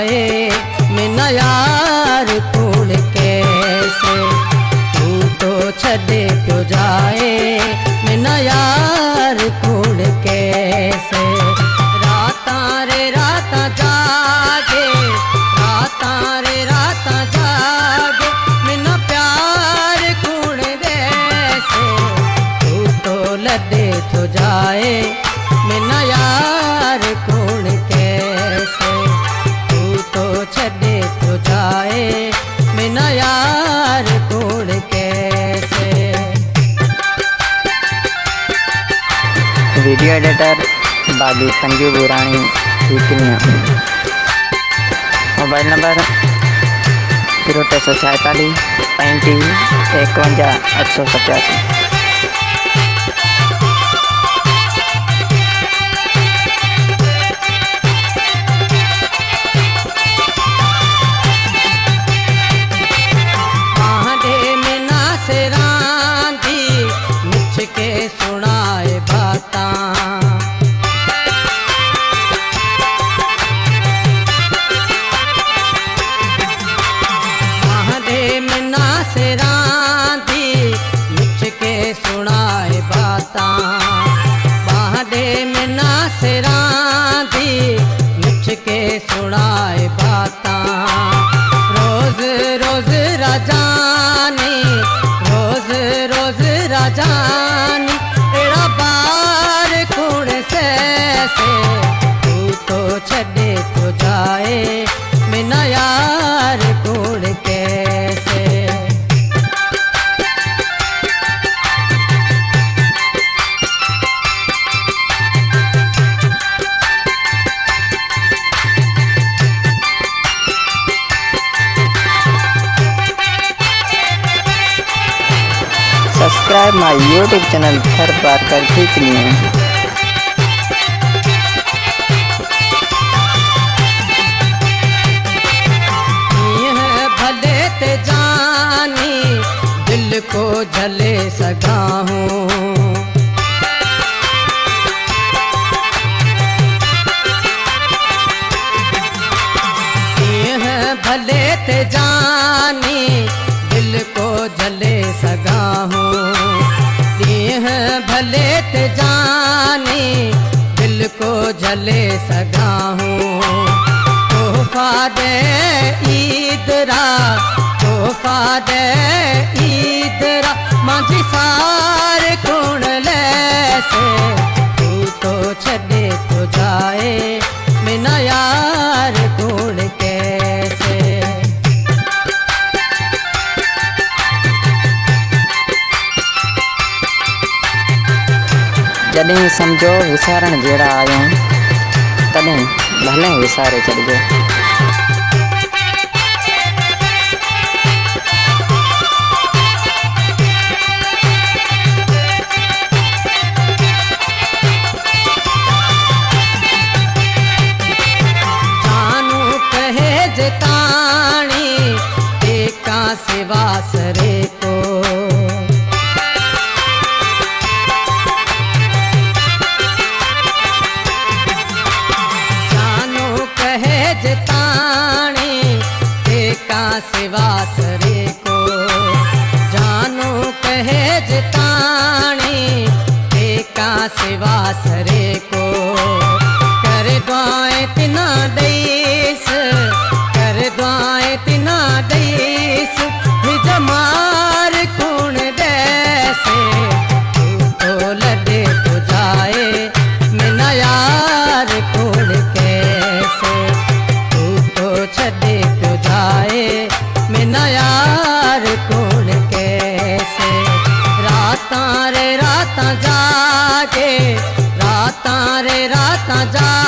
जाए मेरा यार कूड़ कैसे तू तो छड़े क्यों जाए मेरा यार कूड़ कैसे रातां रे रातां जागे रातां रे रातां जागे मेरा प्यार कूड़ कैसे तू तो लदे तो जाए मेरा यार कूड़ कैसे तू तो छड़े तो जाए मेरा यार कूड़ कैसे। Video editor Bagi Sanju Burani Tikaniya. Mobile number 0646 35 51 887। सुनाए बातां महादेव ना सिरांदी मिठ के सुनाए बातां महादेव ना सिरांदी मिठ के सुनाए बातां रोज रोज राजानी रोज रोज राजानी एड़ा बार कूड़ से तू तो छड़े तो जाए मेरा यार कूड़ कैसे। सब्सक्राइब माय यूट्यूब चैनल हर बार कर ठीक लिए। भले ते जानी दिल को झले सका हूँ भले ते जानी दिल को झले सगा हूँ भले ते जानी दिल को झले सगा हूँ तोहफा दे ईदरा तोहफा दे ईदरा माझी सार कूड़ लैसे तू तो छड़े तो जाए मेरा यार कूड़ कैसे। जॾहिं समझो विसारण जहिड़ा आहियूं तॾहिं भले विसारे छॾिजो। जानू कहे जताणी एका सिवा सरे को जताने एका सिवा सरे को जानो कहे जताने एका सिवा सरे को कर दुआएं तिना देस कर दुआएं तिना देस जमार कूण दैसे तू तो लदे तो जाए मेरा यार कूण कैसे छड़े क्यों जाए मेरा यार कूड़ कैसे रातां रे रातां जागे रातां रे रातां जागे